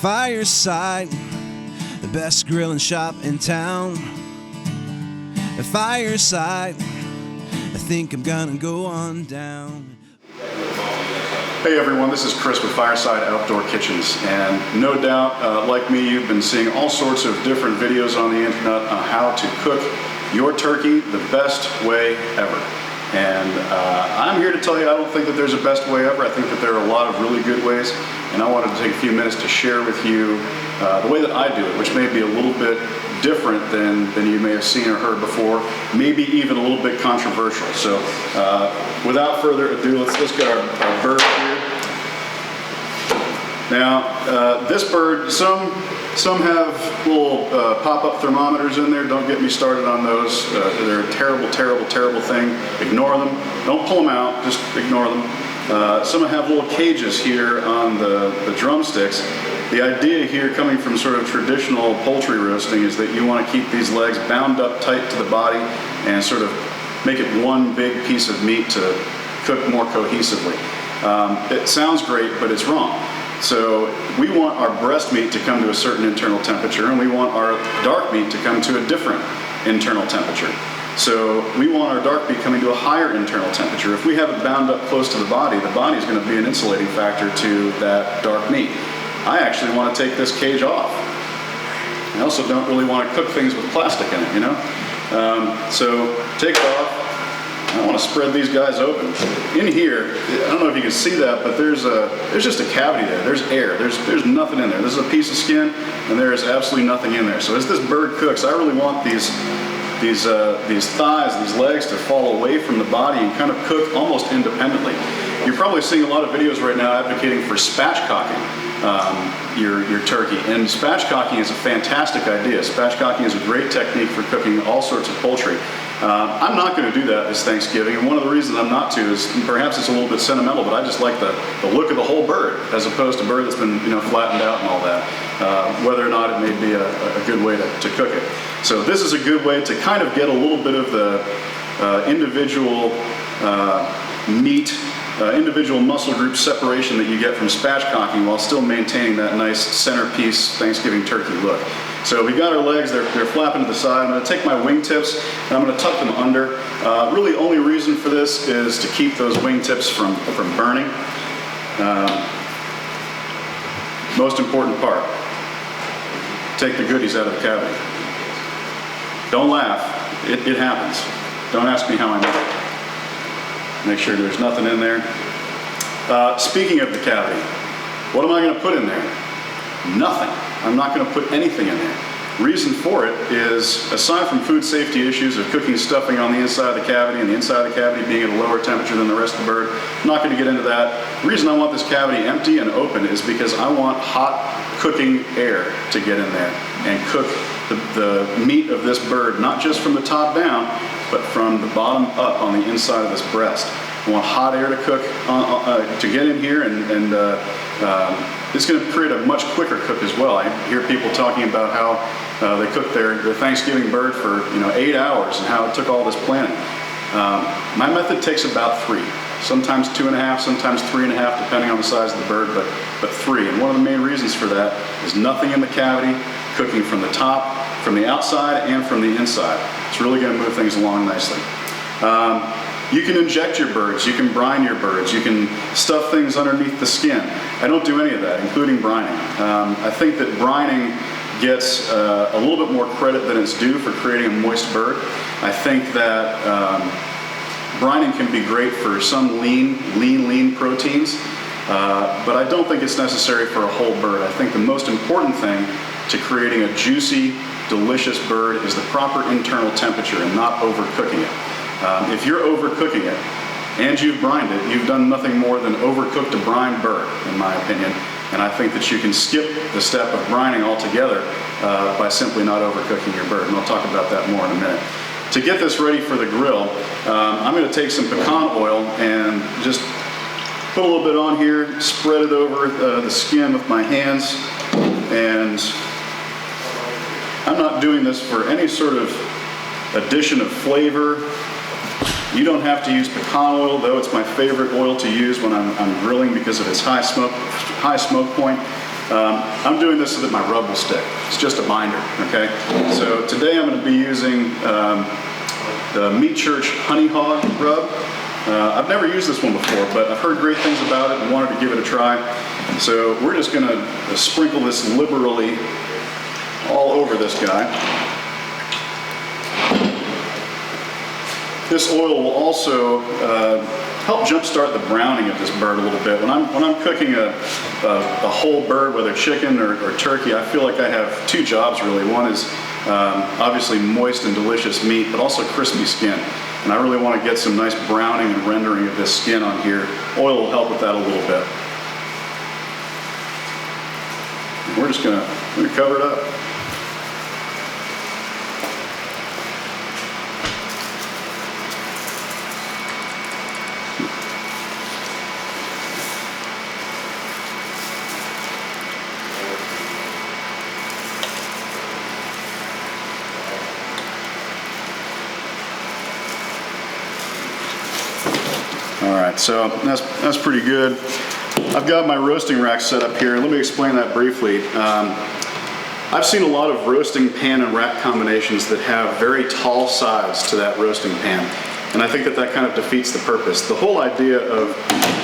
Fireside, the best grilling shop in town. At Fireside, I think I'm gonna go on down. Hey everyone, this is Chris with Fireside Outdoor Kitchens, and no doubt, like me, you've been seeing all sorts of different videos on the internet on how to cook your turkey the best way ever. And I'm here to tell you I don't think that there's a best way ever. I think that there are a lot of really good ways, and I wanted to take a few minutes to share with you the way that I do it, which may be a little bit different than you may have seen or heard before, maybe even a little bit controversial. So without further ado, let's get our bird here. Now, this bird, some have little pop-up thermometers in there. Don't get me started on those. They're a terrible, terrible, terrible thing. Ignore them. Don't pull them out, just ignore them. Some have little cages here on the drumsticks. The idea here, coming from sort of traditional poultry roasting, is that you want to keep these legs bound up tight to the body and sort of make it one big piece of meat to cook more cohesively. It sounds great, but it's wrong. So we want our breast meat to come to a certain internal temperature, and we want our dark meat to come to a different internal temperature. So we want our dark meat coming to a higher internal temperature. If we have it bound up close to the body is going to be an insulating factor to that dark meat. I actually want to take this cage off. I also don't really want to cook things with plastic in it, you know? So take it off. I want to spread these guys open. In here, I don't know if you can see that, but there's just a cavity there. There's air. There's nothing in there. This is a piece of skin, and there is absolutely nothing in there. So as this bird cooks, I really want these thighs, these legs to fall away from the body and kind of cook almost independently. You're probably seeing a lot of videos right now advocating for spatchcocking your turkey, and spatchcocking is a fantastic idea. Spatchcocking is a great technique for cooking all sorts of poultry. I'm not going to do that this Thanksgiving, and one of the reasons I'm not to is perhaps it's a little bit sentimental, but I just like the look of the whole bird as opposed to bird that's been flattened out and all that, whether or not it may be a good way to cook it. So this is a good way to kind of get a little bit of the individual meat, individual muscle group separation that you get from spatchcocking while still maintaining that nice centerpiece Thanksgiving turkey look. So we got our legs, they're flapping to the side. I'm going to take my wingtips and I'm going to tuck them under. Really only reason for this is to keep those wingtips from burning. Most important part, take the goodies out of the cavity. Don't laugh, it happens. Don't ask me how I know. Make sure there's nothing in there. Speaking of the cavity, what am I going to put in there? Nothing. I'm not going to put anything in there. Reason for it is, aside from food safety issues of cooking stuffing on the inside of the cavity and the inside of the cavity being at a lower temperature than the rest of the bird, I'm not going to get into that. The reason I want this cavity empty and open is because I want hot cooking air to get in there and cook the meat of this bird, not just from the top down, but from the bottom up on the inside of this breast. I want hot air to cook, to get in here, and it's going to create a much quicker cook as well. I hear people talking about how they cook their Thanksgiving bird for 8 hours and how it took all this planning. My method takes about 3, sometimes 2.5, sometimes 3.5, depending on the size of the bird, but 3. And one of the main reasons for that is nothing in the cavity, cooking from the top, from the outside, and from the inside. It's really going to move things along nicely. You can inject your birds, you can brine your birds, you can stuff things underneath the skin. I don't do any of that, including brining. I think that brining gets a little bit more credit than it's due for creating a moist bird. I think that brining can be great for some lean proteins, but I don't think it's necessary for a whole bird. I think the most important thing to creating a juicy, delicious bird is the proper internal temperature and not overcooking it. If you're overcooking it and you've brined it, you've done nothing more than overcooked a brined bird, in my opinion. And I think that you can skip the step of brining altogether by simply not overcooking your bird. And I'll talk about that more in a minute. To get this ready for the grill, I'm going to take some pecan oil and just put a little bit on here, spread it over the skin with my hands, and I'm not doing this for any sort of addition of flavor. You don't have to use pecan oil, though it's my favorite oil to use when I'm grilling because of its high smoke point. I'm doing this so that my rub will stick. It's just a binder, okay? So today I'm going to be using the Meat Church Honey Hog rub. I've never used this one before, but I've heard great things about it and wanted to give it a try. So we're just going to sprinkle this liberally all over this guy. This oil will also help jumpstart the browning of this bird a little bit. When I'm cooking a whole bird, whether chicken or turkey, I feel like I have two jobs really. One is obviously moist and delicious meat, but also crispy skin. And I really want to get some nice browning and rendering of this skin on here. Oil will help with that a little bit. And we're just going to cover it up. All right, so that's pretty good. I've got my roasting rack set up here. Let me explain that briefly. I've seen a lot of roasting pan and rack combinations that have very tall sides to that roasting pan, and I think that kind of defeats the purpose. The whole idea of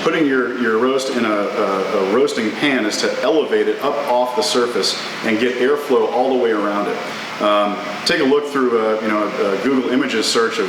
putting your roast in a roasting pan is to elevate it up off the surface and get airflow all the way around it. Take a look through a Google Images search of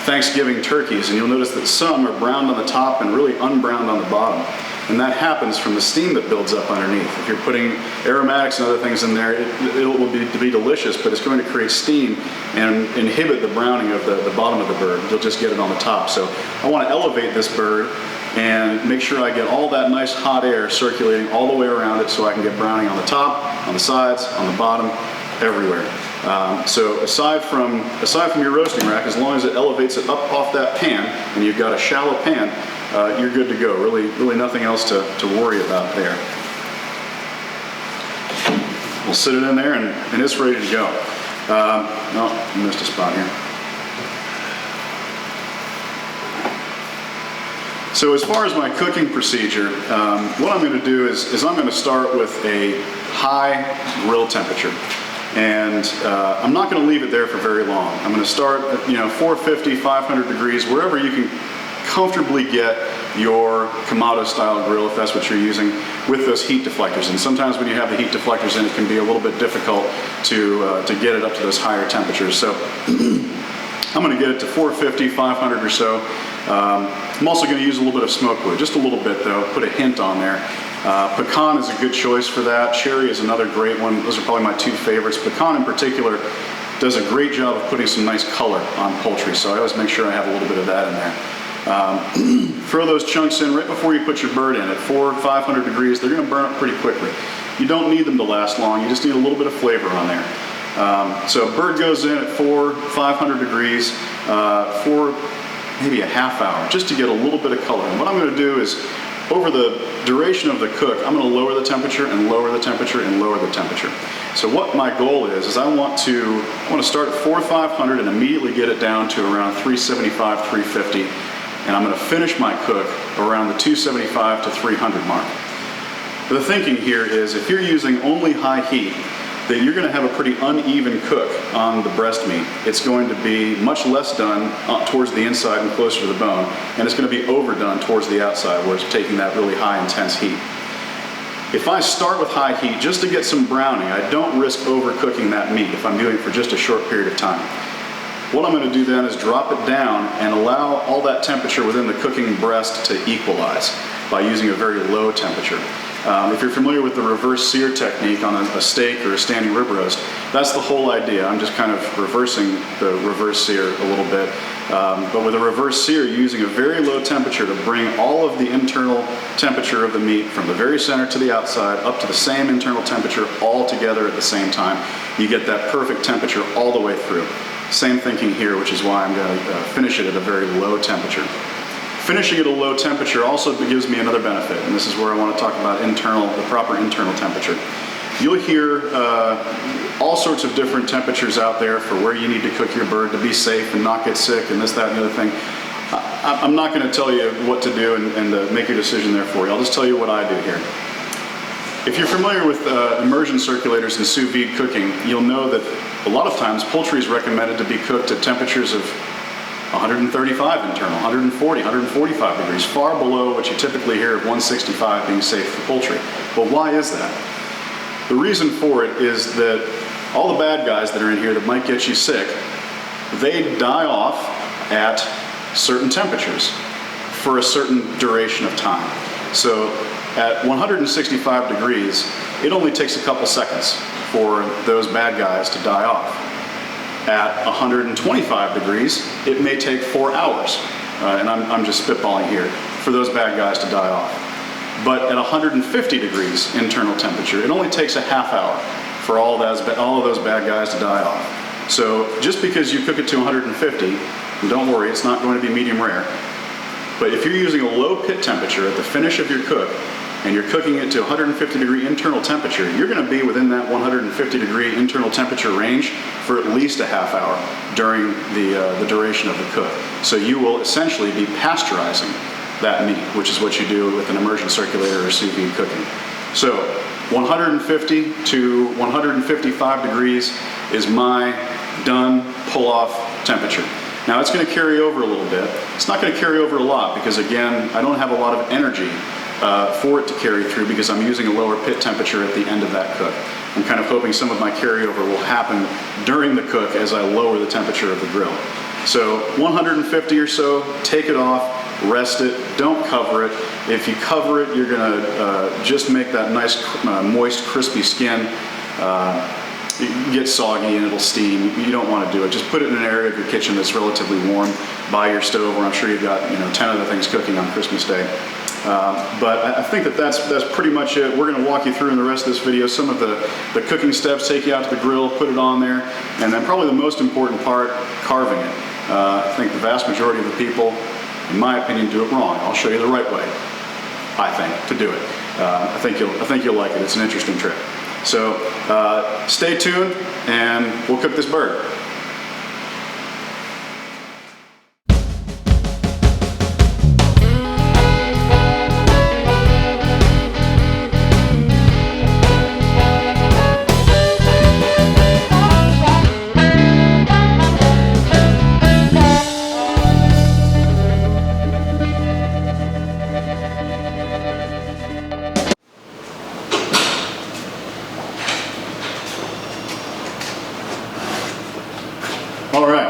Thanksgiving turkeys, and you'll notice that some are browned on the top and really unbrowned on the bottom. And that happens from the steam that builds up underneath. If you're putting aromatics and other things in there, it will be delicious, but it's going to create steam and inhibit the browning of the bottom of the bird. You'll just get it on the top. So I want to elevate this bird and make sure I get all that nice hot air circulating all the way around it so I can get browning on the top, on the sides, on the bottom, everywhere. So aside from your roasting rack, as long as it elevates it up off that pan and you've got a shallow pan, you're good to go. Really nothing else to worry about there. We'll sit it in there and it's ready to go. No, I missed a spot here. So as far as my cooking procedure, what I'm going to do is I'm going to start with a high grill temperature. And I'm not going to leave it there for very long. I'm going to start at 450, 500 degrees, wherever you can comfortably get your Kamado style grill, if that's what you're using, with those heat deflectors. And sometimes when you have the heat deflectors in, it can be a little bit difficult to get it up to those higher temperatures. So I'm going to get it to 450, 500 or so. I'm also going to use a little bit of smoke wood, just a little bit though, put a hint on there. Pecan is a good choice for that. Cherry is another great one. Those are probably my two favorites. Pecan in particular does a great job of putting some nice color on poultry, so I always make sure I have a little bit of that in there. Throw those chunks in right before you put your bird in. At 400 or 500 degrees, they're going to burn up pretty quickly. You don't need them to last long. You just need a little bit of flavor on there. So bird goes in at 400, 500 degrees for maybe a half hour, just to get a little bit of color. And what I'm going to do is, over the duration of the cook, I'm going to lower the temperature and lower the temperature and lower the temperature. So what my goal is I want to start at 400, 500 and immediately get it down to around 375, 350. And I'm going to finish my cook around the 275 to 300 mark. The thinking here is, if you're using only high heat, that you're going to have a pretty uneven cook on the breast meat. It's going to be much less done towards the inside and closer to the bone, and it's going to be overdone towards the outside, where it's taking that really high intense heat. If I start with high heat just to get some browning, I don't risk overcooking that meat if I'm doing it for just a short period of time. What I'm going to do then is drop it down and allow all that temperature within the cooking breast to equalize by using a very low temperature. If you're familiar with the reverse sear technique on a steak or a standing rib roast, that's the whole idea. I'm just kind of reversing the reverse sear a little bit. But with a reverse sear, you're using a very low temperature to bring all of the internal temperature of the meat from the very center to the outside up to the same internal temperature all together at the same time. You get that perfect temperature all the way through. Same thinking here, which is why I'm going to finish it at a very low temperature. Finishing at a low temperature also gives me another benefit, and this is where I want to talk about the proper internal temperature. You'll hear all sorts of different temperatures out there for where you need to cook your bird to be safe and not get sick and this, that, and the other thing. I'm not going to tell you what to do and make your decision there for you. I'll just tell you what I do here. If you're familiar with immersion circulators and sous vide cooking, you'll know that a lot of times poultry is recommended to be cooked at temperatures of 135 internal, 140, 145 degrees, far below what you typically hear of 165 being safe for poultry. But why is that? The reason for it is that all the bad guys that are in here that might get you sick, they die off at certain temperatures for a certain duration of time. So at 165 degrees, it only takes a couple seconds for those bad guys to die off. At 125 degrees, it may take 4 hours, and I'm just spitballing here, for those bad guys to die off. But at 150 degrees internal temperature, it only takes a half hour for all of those bad guys to die off. So just because you cook it to 150, and don't worry, it's not going to be medium rare, but if you're using a low pit temperature at the finish of your cook, and you're cooking it to 150 degree internal temperature, you're going to be within that 150 degree internal temperature range for at least a half hour during the duration of the cook. So you will essentially be pasteurizing that meat, which is what you do with an immersion circulator or sous vide cooking. So 150 to 155 degrees is my done pull-off temperature. Now it's going to carry over a little bit. It's not going to carry over a lot because, again, I don't have a lot of energy for it to carry through because I'm using a lower pit temperature at the end of that cook. I'm kind of hoping some of my carryover will happen during the cook as I lower the temperature of the grill. So 150 or so, take it off, rest it, don't cover it. If you cover it, you're going to just make that nice moist, crispy skin get soggy and it'll steam. You don't want to do it. Just put it in an area of your kitchen that's relatively warm by your stove, where I'm sure you've got 10 other things cooking on Christmas Day. But I think that's pretty much it. We're going to walk you through in the rest of this video some of the cooking steps, take you out to the grill, put it on there, and then probably the most important part, carving it. I think the vast majority of the people, in my opinion, do it wrong. I'll show you the right way, I think, to do it. I think you'll like it. It's an interesting trick. So stay tuned, and we'll cook this bird. All right,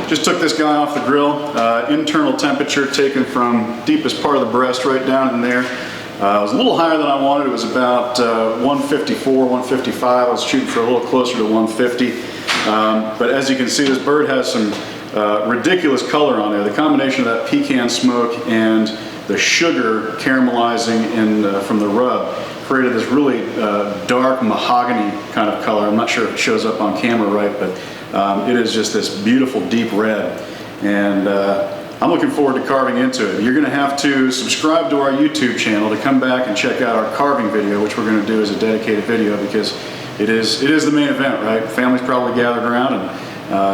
just took this guy off the grill. Internal temperature taken from deepest part of the breast right down in there. It was a little higher than I wanted. It was about 154, 155. I was shooting for a little closer to 150. But as you can see, this bird has some ridiculous color on there. The combination of that pecan smoke and the sugar caramelizing from the rub created this really dark mahogany kind of color. I'm not sure if it shows up on camera right, but it is just this beautiful deep red, and I'm looking forward to carving into it. You're going to have to subscribe to our YouTube channel to come back and check out our carving video, which we're going to do as a dedicated video because it is the main event, right? Families probably gathered around, and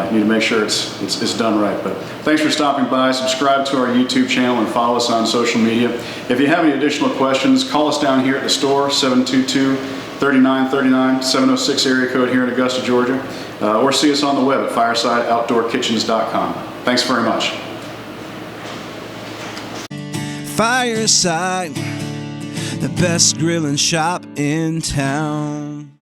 you need to make sure it's done right. But thanks for stopping by. Subscribe to our YouTube channel and follow us on social media. If you have any additional questions, call us down here at the store, 722-3939, 706 area code here in Augusta, Georgia, or see us on the web at firesideoutdoorkitchens.com. Thanks very much. Fireside, the best grilling shop in town.